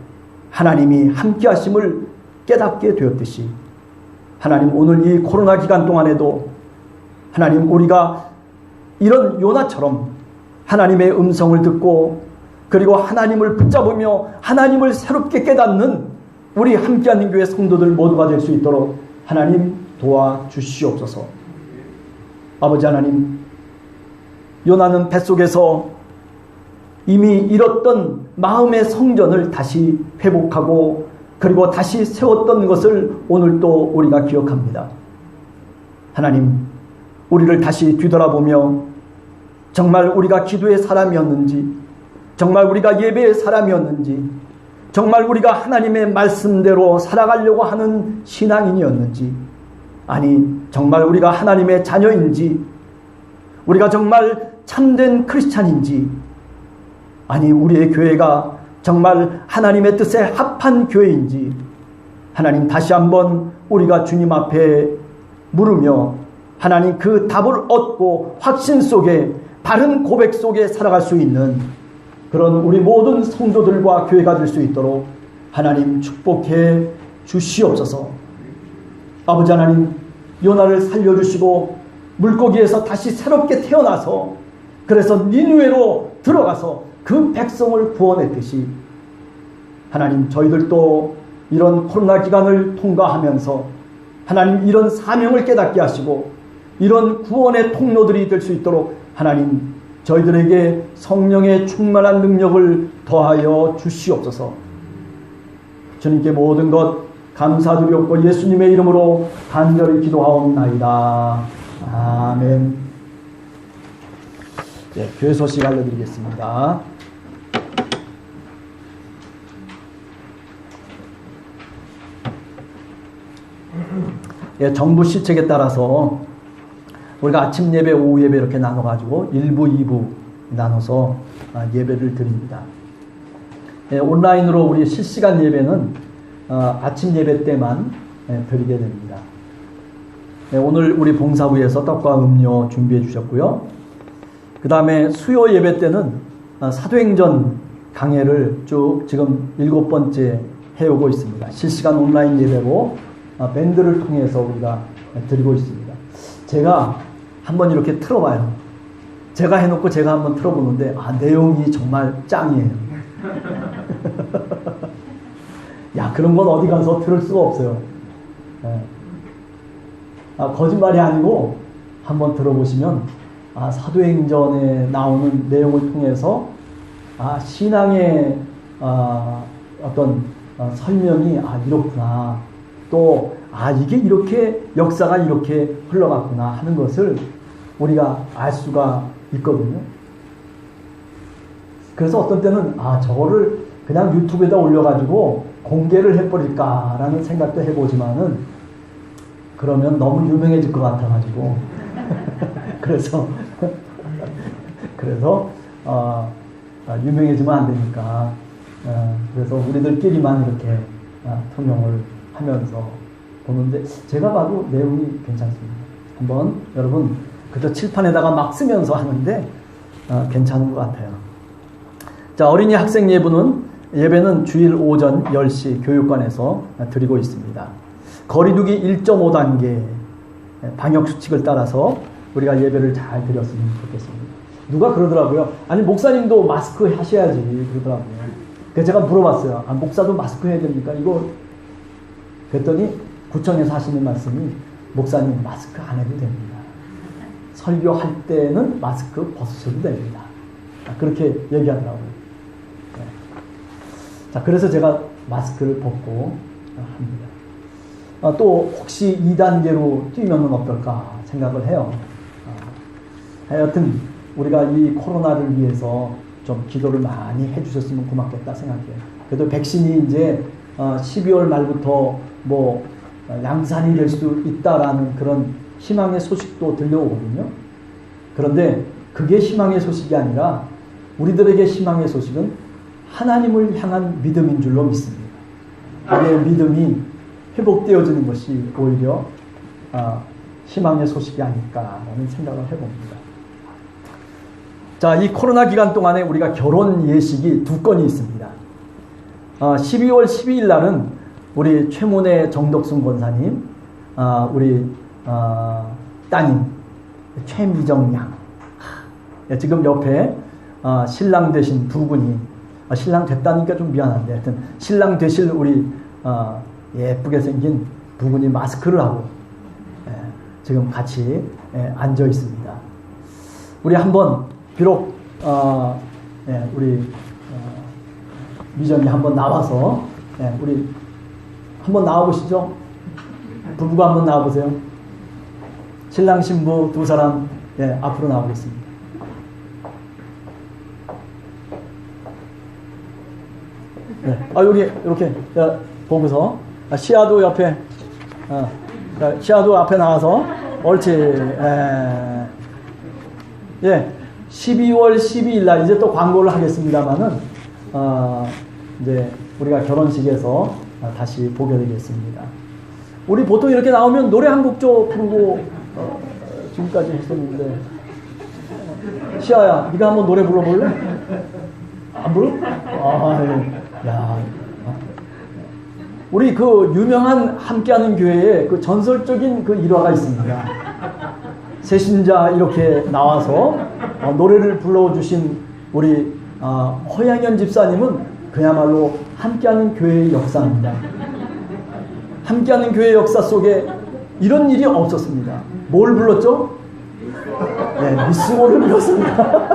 하나님이 함께 하심을 깨닫게 되었듯이 하나님, 오늘 이 코로나 기간 동안에도 하나님, 우리가 이런 요나처럼 하나님의 음성을 듣고 그리고 하나님을 붙잡으며 하나님을 새롭게 깨닫는 우리 함께하는 교회 성도들 모두가 될 수 있도록 하나님 도와주시옵소서. 아버지 하나님, 요나는 뱃속에서 이미 잃었던 마음의 성전을 다시 회복하고 그리고 다시 세웠던 것을 오늘도 우리가 기억합니다. 하나님, 우리를 다시 뒤돌아보며 정말 우리가 기도의 사람이었는지, 정말 우리가 예배의 사람이었는지, 정말 우리가 하나님의 말씀대로 살아가려고 하는 신앙인이었는지, 아니 정말 우리가 하나님의 자녀인지, 우리가 정말 참된 크리스찬인지, 아니 우리의 교회가 정말 하나님의 뜻에 합한 교회인지 하나님, 다시 한번 우리가 주님 앞에 물으며 하나님 그 답을 얻고 확신 속에 바른 고백 속에 살아갈 수 있는 그런 우리 모든 성도들과 교회가 될 수 있도록 하나님 축복해 주시옵소서. 아버지 하나님, 요나를 살려주시고 물고기에서 다시 새롭게 태어나서 그래서 니느웨로 들어가서 그 백성을 구원했듯이 하나님, 저희들도 이런 코로나 기간을 통과하면서 하나님 이런 사명을 깨닫게 하시고 이런 구원의 통로들이 될 수 있도록 하나님 저희들에게 성령의 충만한 능력을 더하여 주시옵소서. 주님께 모든 것 감사드리옵고 예수님의 이름으로 간절히 기도하옵나이다. 아멘. 네, 교회 소식 알려드리겠습니다. 예, 정부 시책에 따라서 우리가 아침 예배, 오후 예배 이렇게 나눠가지고 1부, 2부 나눠서 예배를 드립니다. 예, 온라인으로 우리 실시간 예배는 아침 예배 때만 드리게 됩니다. 예, 오늘 우리 봉사부에서 떡과 음료 준비해 주셨고요. 그 다음에 수요 예배 때는 사도행전 강해를 쭉 지금 7번째 해오고 있습니다. 실시간 온라인 예배로 밴드를 통해서 우리가 드리고 있습니다. 제가 한번 이렇게 틀어봐요. 제가 해놓고 제가 한번 틀어보는데 내용이 정말 짱이에요. 야, 그런 건 어디 가서 들을 수가 없어요. 거짓말이 아니고 한번 들어보시면 사도행전에 나오는 내용을 통해서 신앙의 어떤 설명이 이렇구나, 또 이게 이렇게 역사가 이렇게 흘러갔구나 하는 것을 우리가 알 수가 있거든요. 그래서 어떤 때는 저거를 그냥 유튜브에다 올려가지고 공개를 해버릴까라는 생각도 해보지만은 그러면 너무 유명해질 것 같아가지고 그래서 유명해지면 안 되니까 그래서 우리들끼리만 이렇게 통용을 하면서 보는데 제가 봐도 내용이 괜찮습니다. 한번 여러분 그저 칠판에다가 막 쓰면서 하는데 괜찮은 것 같아요. 자, 어린이 학생 예배는 주일 오전 10시 교육관에서 드리고 있습니다. 거리두기 1.5단계 방역수칙을 따라서 우리가 예배를 잘 드렸으면 좋겠습니다. 누가 그러더라고요. 아니 목사님도 마스크 하셔야지 그러더라고요. 그래서 제가 물어봤어요. 목사도 마스크 해야 됩니까? 이거 그랬더니 구청에서 하시는 말씀이 목사님 마스크 안 해도 됩니다. 설교할 때는 마스크 벗으셔도 됩니다. 그렇게 얘기하더라고요. 네. 자, 그래서 제가 마스크를 벗고 합니다. 또 혹시 2단계로 뛰면 어떨까 생각을 해요. 하여튼 우리가 이 코로나를 위해서 좀 기도를 많이 해주셨으면 고맙겠다 생각해요. 그래도 백신이 이제 12월 말부터 뭐 양산이 될 수도 있다라는 그런 희망의 소식도 들려오거든요. 그런데 그게 희망의 소식이 아니라 우리들에게 희망의 소식은 하나님을 향한 믿음인 줄로 믿습니다. 우리의 믿음이 회복되어지는 것이 오히려 희망의 소식이 아닐까라는 생각을 해봅니다. 자, 이 코로나 기간 동안에 우리가 결혼 예식이 2건이 있습니다. 12월 12일 날은 우리 최문혜 정덕순 권사님, 우리 따님 최미정 양, 지금 옆에 신랑 되신 부분이 신랑 됐다니까 좀 미안한데 하여튼 신랑 되실 우리 예쁘게 생긴 부분이 마스크를 하고 지금 같이 앉아 있습니다. 우리 한번 비록 우리 미정이 한번 나와서 우리 한번 나와보시죠. 부부가 한번 나와보세요. 신랑 신부 두 사람 앞으로 나오겠습니다. 여기 이렇게 보고서 시아도 옆에 시아도 앞에 나와서 옳지. 12월 12일 날 이제 또 광고를 하겠습니다만은 이제 우리가 결혼식에서 다시 보게 되겠습니다. 우리 보통 이렇게 나오면 노래 한 곡 좀 부르고 지금까지 했었는데 시아야, 네가 한번 노래 불러볼래? 안 불러? 야, 우리 그 유명한 함께하는 교회에 그 전설적인 그 일화가 있습니다. 새신자 이렇게 나와서 노래를 불러주신 우리 허양현 집사님은 그야말로 함께하는 교회의 역사입니다. 함께하는 교회의 역사 속에 이런 일이 없었습니다. 뭘 불렀죠? 미스고를 불렀습니다.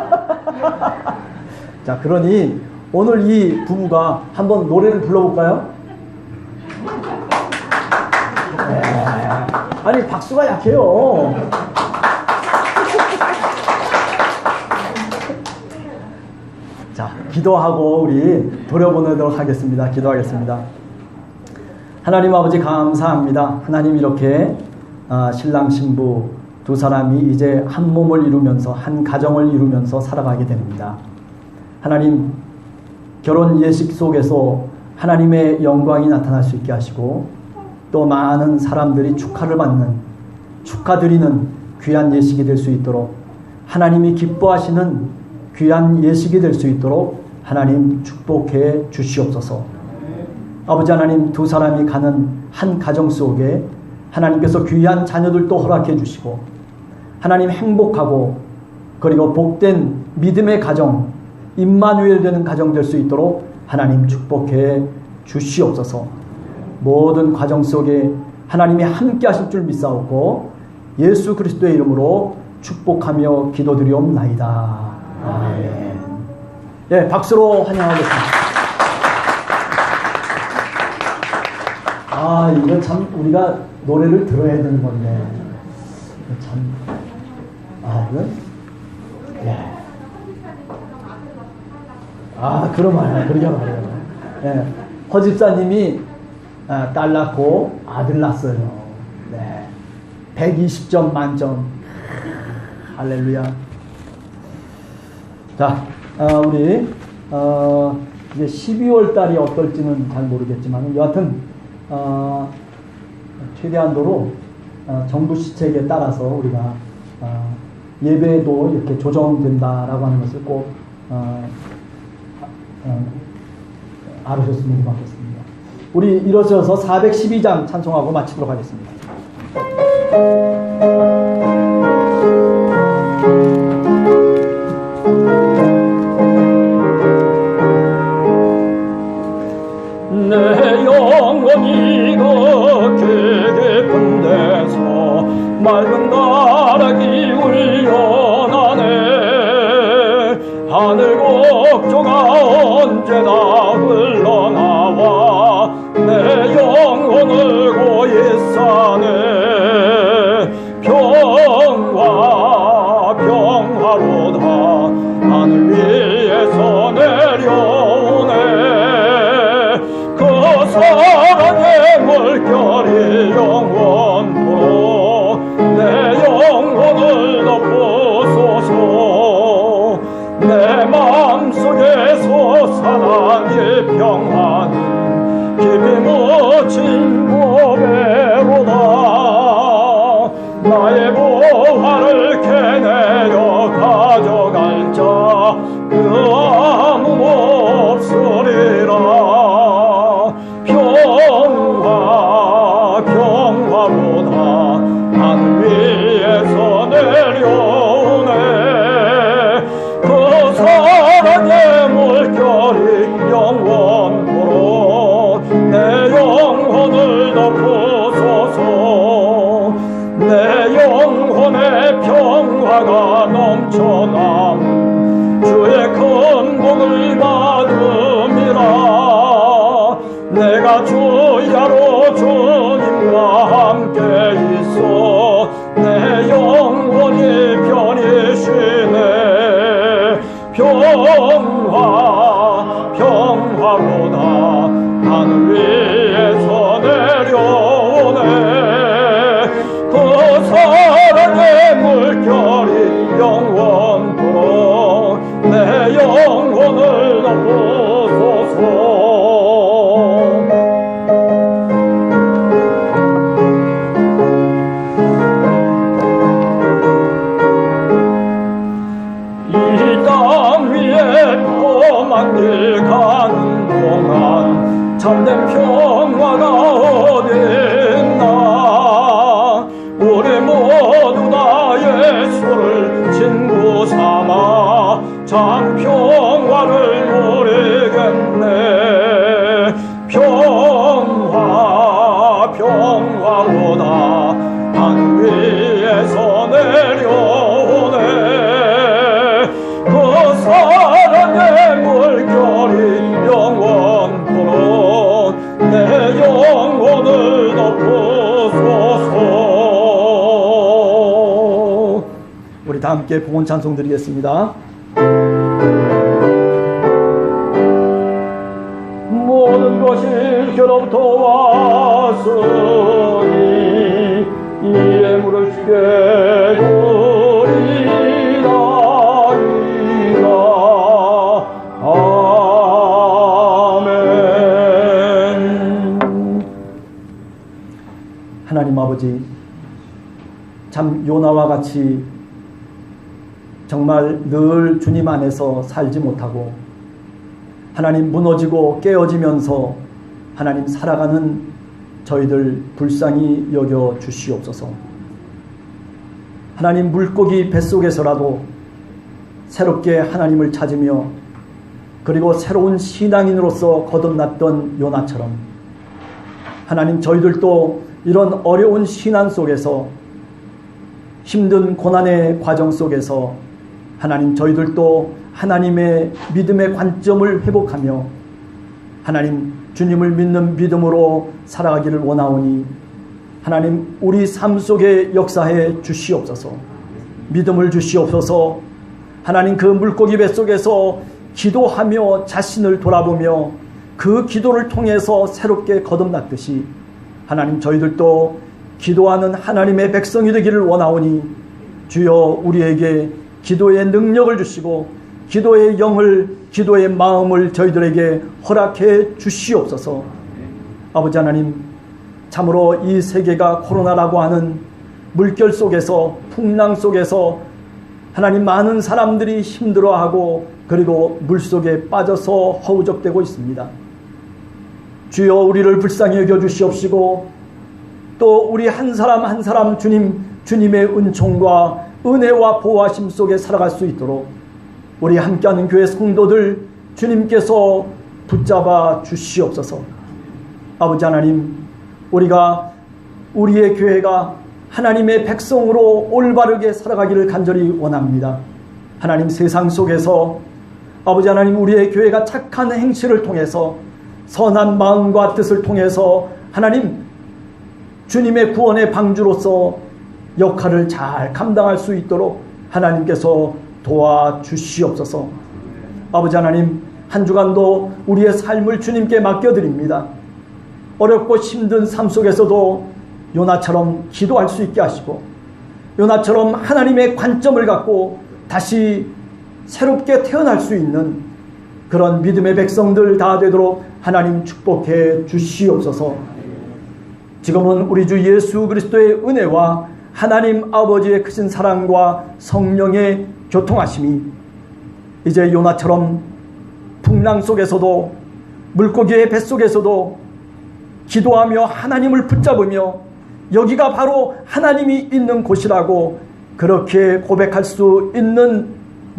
자, 그러니 오늘 이 부부가 한번 노래를 불러볼까요? 아니 박수가 약해요. 자, 기도하고 우리 돌려보내도록 하겠습니다. 기도하겠습니다. 하나님 아버지 감사합니다. 하나님 이렇게 신랑 신부 두 사람이 이제 한 몸을 이루면서 한 가정을 이루면서 살아가게 됩니다. 하나님 결혼 예식 속에서 하나님의 영광이 나타날 수 있게 하시고 또 많은 사람들이 축하를 받는 축하드리는 귀한 예식이 될 수 있도록 하나님이 기뻐하시는 귀한 예식이 될 수 있도록 하나님 축복해 주시옵소서. 아버지 하나님 두 사람이 가는 한 가정 속에 하나님께서 귀한 자녀들도 허락해 주시고 하나님 행복하고 그리고 복된 믿음의 가정 임마누엘 되는 가정 될 수 있도록 하나님 축복해 주시옵소서. 모든 과정 속에 하나님이 함께 하실 줄 믿사옵고 예수 그리스도의 이름으로 축복하며 기도드리옵나이다. 아멘. 예, 박수로 환영하겠습니다. 이건 참 우리가 노래를 들어야 되는 건데 참 이건 그런 말이야. 그러게 말이에요. 허 집사님이 딸 낳고 아들 낳았어요. 120점 만점. 할렐루야. 자, 우리 이제 12월 달이 어떨지는 잘 모르겠지만 여하튼 최대한도로 정부 시책에 따라서 우리가 예배도 이렇게 조정된다라고 하는 것을 꼭 알으셨으면 고맙겠습니다. 우리 일어서서 412장 찬송하고 마치도록 하겠습니다. 내 영혼이 그렇게 깊은 데서 맑은 가락이 울려나네. 하늘 곡조가 언제나 흘러나와 내 영혼을 고이 싸네. 평화 평화로다 하늘 위에서 내려오네. 그 사랑의 물결이 영원토록 내 영혼을 덮어소서. 내 마음속에서 사랑의 평화는 깊이 묻힌 보배로다. 나의 보화를 캐내어 가져갈 자 그 아무 없으리라. 평화로다 하늘 위에서 내려오네. 그 사랑의 물결이 영원토록 내 영혼을 덮어소서. 내 영혼의 평화가 넘쳐남 주의 큰 복을 받음이라. 내가 주야로 주님과 함께 있어 내 영혼이 편히 쉬네. 평화로다 하늘 위에서 내려오네. 그 사랑의 물결이 영원토록 내 영혼을 덮어소서. 만길 가는 동안 참된 평화가 어딨나. 우리 모두 다 예수를 친구 삼아 참 평화를 누리겠네. 평화로다 하늘 위에서 내려오네. 그 사랑의 물결이 영원토록 내 영혼을 덮어소서. 우리 다 함께 봉헌 찬송 드리겠습니다. 모든 것이 주로부터 왔으니 이 예물을 주께 드리나이다. 아멘. 하나님 아버지, 참 요나와 같이 정말 늘 주님 안에서 살지 못하고 하나님 무너지고 깨어지면서 하나님 살아가는 저희들 불쌍히 여겨 주시옵소서. 하나님 물고기 뱃속에서라도 새롭게 하나님을 찾으며 그리고 새로운 신앙인으로서 거듭났던 요나처럼 하나님 저희들도 이런 어려운 신앙 속에서 힘든 고난의 과정 속에서 하나님 저희들도 하나님의 믿음의 관점을 회복하며 하나님 주님을 믿는 믿음으로 살아가기를 원하오니 하나님 우리 삶 속에 역사해 주시옵소서. 믿음을 주시옵소서. 하나님 그 물고기 뱃속에서 기도하며 자신을 돌아보며 그 기도를 통해서 새롭게 거듭났듯이 하나님 저희들도 기도하는 하나님의 백성이 되기를 원하오니 주여 우리에게 기도의 능력을 주시고 기도의 영을, 기도의 마음을 저희들에게 허락해 주시옵소서. 아버지 하나님, 참으로 이 세계가 코로나라고 하는 물결 속에서, 풍랑 속에서 하나님 많은 사람들이 힘들어하고 그리고 물속에 빠져서 허우적대고 있습니다. 주여, 우리를 불쌍히 여겨 주시옵시고 또 우리 한 사람 한 사람 주님의 은총과 은혜와 보호하심 속에 살아갈 수 있도록 우리 함께하는 교회 성도들 주님께서 붙잡아 주시옵소서. 아버지 하나님, 우리의 교회가 하나님의 백성으로 올바르게 살아가기를 간절히 원합니다. 하나님, 세상 속에서 아버지 하나님, 우리의 교회가 착한 행실을 통해서 선한 마음과 뜻을 통해서 하나님 주님의 구원의 방주로서 역할을 잘 감당할 수 있도록 하나님께서 도와주시옵소서. 아버지 하나님, 한 주간도 우리의 삶을 주님께 맡겨드립니다. 어렵고 힘든 삶 속에서도 요나처럼 기도할 수 있게 하시고 요나처럼 하나님의 관점을 갖고 다시 새롭게 태어날 수 있는 그런 믿음의 백성들 다 되도록 하나님 축복해 주시옵소서. 지금은 우리 주 예수 그리스도의 은혜와 하나님 아버지의 크신 사랑과 성령의 교통하심이 이제 요나처럼 풍랑 속에서도 물고기의 뱃속에서도 기도하며 하나님을 붙잡으며 여기가 바로 하나님이 있는 곳이라고 그렇게 고백할 수 있는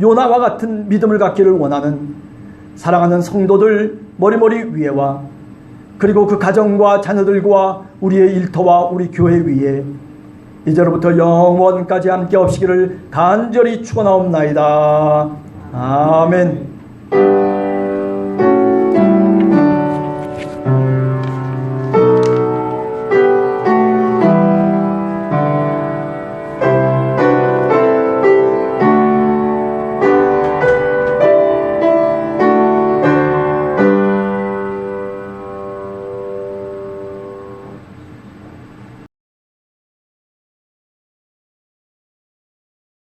요나와 같은 믿음을 갖기를 원하는 사랑하는 성도들 머리머리 위에와 그리고 그 가정과 자녀들과 우리의 일터와 우리 교회 위에 이제로부터 영원까지 함께 없시기를 간절히 축원하옵나이다. 아멘.